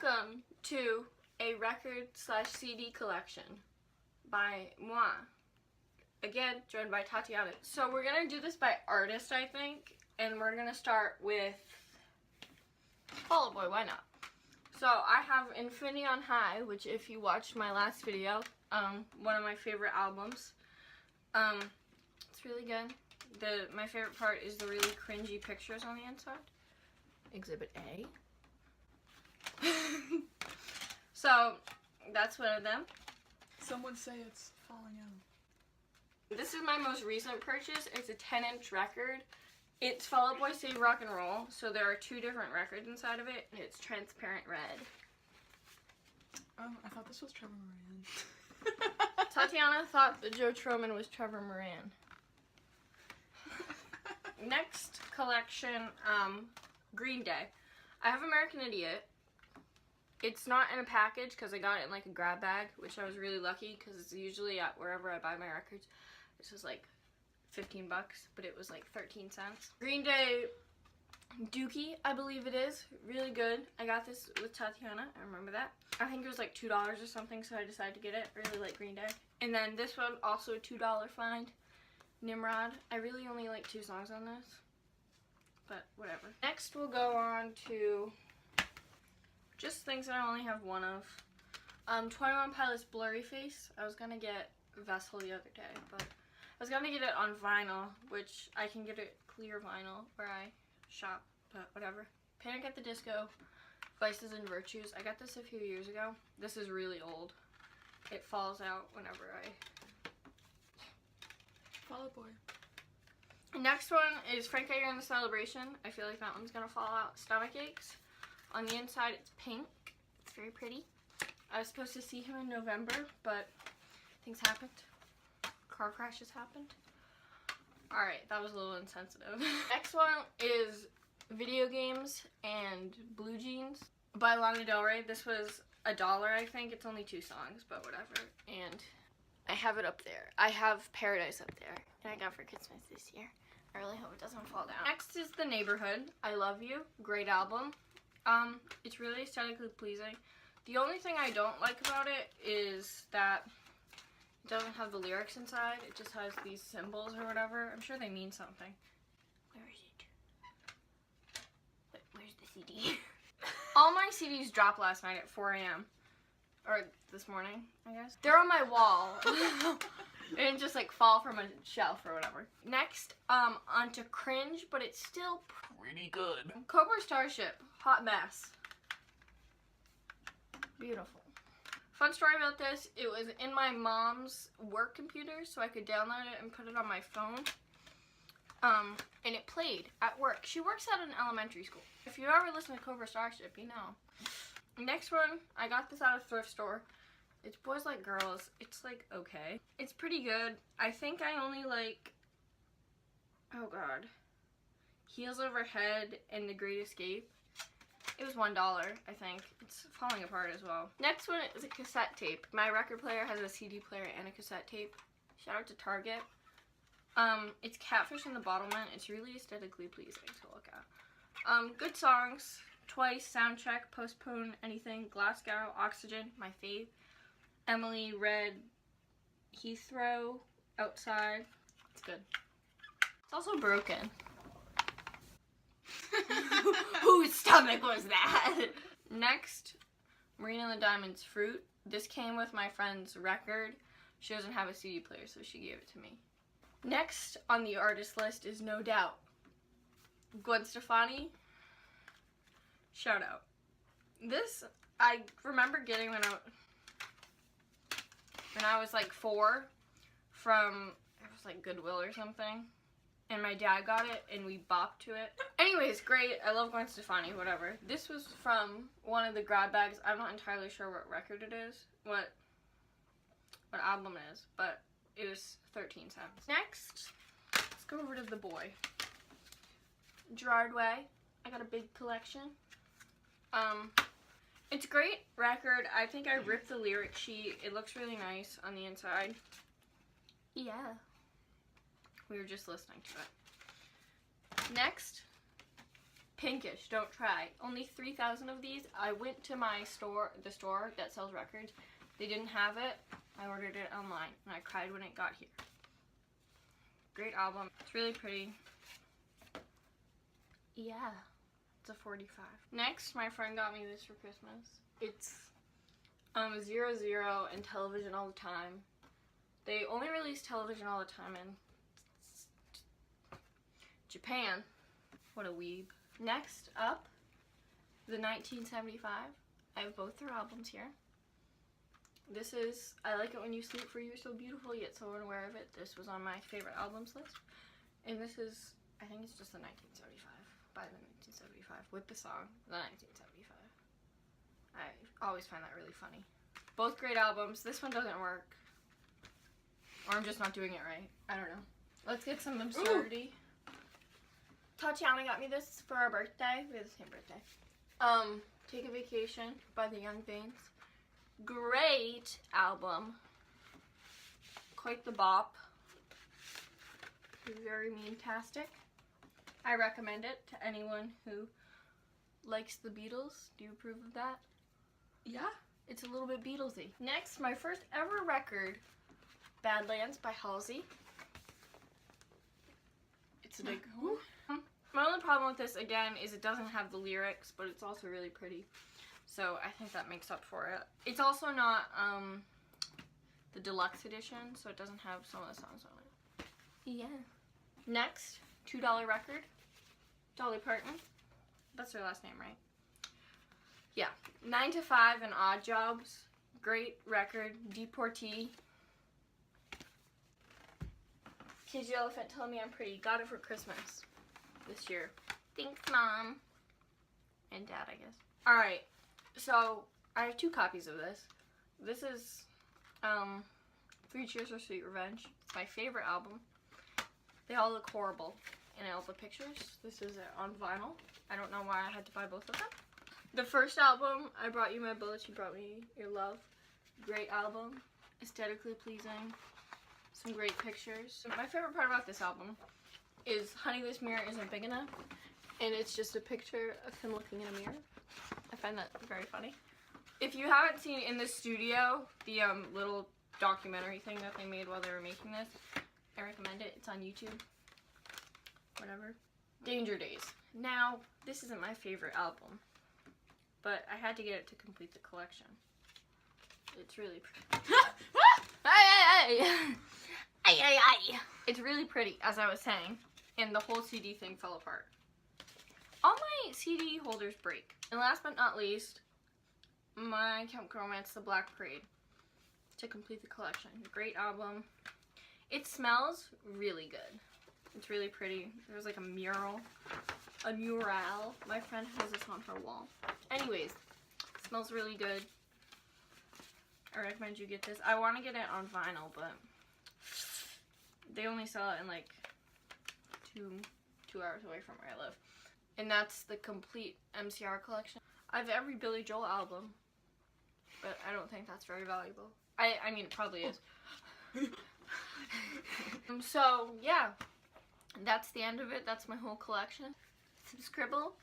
Welcome to a record/CD collection by moi. Again, joined by Tatiana. So we're gonna do this by artist, I think, and we're gonna start with Fall Out Boy. Why not? So I have Infinity on High, which if you watched my last video, one of my favorite albums. It's really good. My favorite part is the really cringy pictures on the inside. Exhibit A. So that's one of them. Some would say it's falling out. This is my most recent purchase. It's a 10-inch record. It's Fall Out Boy Save Rock and Roll, so there are two different records inside of it, and it's transparent red. Oh, I thought this was Trevor Moran. Tatiana thought that Joe Troman was Trevor Moran. Next collection, Green Day. I have American Idiot. It's not in a package because I got it in like a grab bag, which I was really lucky because it's usually at wherever I buy my records. This was like 15 bucks, but it was like 13 cents. Green Day Dookie, I believe it is. Really good. I got this with Tatiana. I remember that. I think it was like $2 or something, so I decided to get it. I really like Green Day. And then this one, also a $2 find. Nimrod. I really only like 2 songs on this, but whatever. Next we'll go on to just things that I only have one of. 21 Pilots Blurry Face. I was gonna get Vessel the other day, but I was gonna get it on vinyl, which I can get it clear vinyl where I shop, but whatever. Panic at the Disco, Vices and Virtues. I got this a few years ago. This is really old. It falls out whenever I... Fall Out Boy. Next one is Frank Aguirre and the Celebration. I feel like that one's gonna fall out. Stomach Aches. On the inside, it's pink. It's very pretty. I was supposed to see him in November, but things happened. Car crashes happened. Alright, that was a little insensitive. Next one is Video Games and Blue Jeans by Lana Del Rey. This was $1, I think. It's only 2 songs, but whatever. And I have it up there. I have Paradise up there, and I got it for Christmas this year. I really hope it doesn't fall down. Next is The Neighborhood. I Love You. Great album. It's really aesthetically pleasing. The only thing I don't like about it is that it doesn't have the lyrics inside. It just has these symbols or whatever. I'm sure they mean something. Where is it? Where's the CD? All my CDs dropped last night at 4 a.m. Or this morning, I guess. They're on my wall. They didn't just like fall from a shelf or whatever. Next, onto cringe, but it's still pretty good. Cobra Starship, Hot Mess. Beautiful. Fun story about this, it was in my mom's work computer, so I could download it and put it on my phone. And it played at work. She works at an elementary school. If you ever listen to Cobra Starship, you know. Next one, I got this at a thrift store. It's Boys Like Girls. It's like okay. It's pretty good. I think I only like, oh god, Heels Over Head and The Great Escape. It was $1, I think. It's falling apart as well. Next one is a cassette tape. My record player has a CD player and a cassette tape. Shout out to Target. It's Catfish and the Bottlemen. It's really aesthetically pleasing to look at. Good songs. Twice, Soundcheck, Postpone Anything, Glasgow, Oxygen, my fave. Emily, Red, Heathrow, Outside. It's good. It's also broken. Whose stomach was that? Next, Marina and the Diamonds Fruit. This came with my friend's record. She doesn't have a CD player, so she gave it to me. Next on the artist list is No Doubt. Gwen Stefani. Shout out. This I remember getting when I was like 4 from, it was like Goodwill or something. And my dad got it and we bopped to it. Anyways, great. I love Gwen Stefani, whatever. This was from one of the grab bags. I'm not entirely sure what record it is, what album it is, but it was 13 cents. Next, let's go over to The Boy. Gerard Way. I got a big collection. It's a great record. I think I ripped the lyric sheet. It looks really nice on the inside. Yeah. We were just listening to it. Next, Pinkish, don't try. Only 3,000 of these. I went to my store, the store that sells records. They didn't have it. I ordered it online, and I cried when it got here. Great album. It's really pretty. Yeah, it's a 45. Next, my friend got me this for Christmas. It's 00 and Television All the Time. They only release Television All the Time in Japan. What a weeb. Next up, the 1975. I have both their albums here. This is I Like It When You Sleep, For You're So Beautiful Yet So Unaware of It. This was on my favorite albums list. And this is, I think it's just the 1975, by the 1975, with the song, the 1975. I always find that really funny. Both great albums. This one doesn't work. Or I'm just not doing it right. I don't know. Let's get some absurdity. Tatiana got me this for our birthday. We have the same birthday. Take a Vacation by the Young Veins. Great album. Quite the bop. Very mean-tastic. I recommend it to anyone who likes the Beatles. Do you approve of that? Yeah. It's a little bit Beatlesy. Next, my first ever record, Badlands by Halsey. It's a big one. My only problem with this, again, is it doesn't have the lyrics, but it's also really pretty. So I think that makes up for it. It's also not the deluxe edition, so it doesn't have some of the songs on it. Yeah. Next, $2 record, Dolly Parton. That's her last name, right? Yeah. 9 to 5 and Odd Jobs. Great record. Deportee. Kids the Elephant, Tell Me I'm Pretty. Got it for Christmas this year. Thanks, Mom. And Dad, I guess. Alright. So, I have 2 copies of this. This is 3 Cheers for Sweet Revenge. It's my favorite album. They all look horrible in all the pictures. This is on vinyl. I don't know why I had to buy both of them. The first album, I Brought You My Bullets, You Brought Me Your Love. Great album. Aesthetically pleasing. Some great pictures. My favorite part about this album is Honey, This Mirror Isn't Big Enough. And it's just a picture of him looking in a mirror. I find that very funny. If you haven't seen In the Studio, the little documentary thing that they made while they were making this, I recommend it. It's on YouTube. Whatever. Danger Days. Now, this isn't my favorite album, but I had to get it to complete the collection. It's really pretty. It's really pretty, as I was saying, and the whole CD thing fell apart. All my CD holders break. And last but not least, My Chemical Romance, The Black Parade, to complete the collection. Great album. It smells really good. It's really pretty. There's like a mural. My friend has this on her wall. Anyways, it smells really good. I recommend you get this. I want to get it on vinyl, but they only sell it in like two hours away from where I live. And that's the complete MCR collection. I have every Billy Joel album, but I don't think that's very valuable. I mean, it probably is. So, yeah. That's the end of it. That's my whole collection. Some scribble.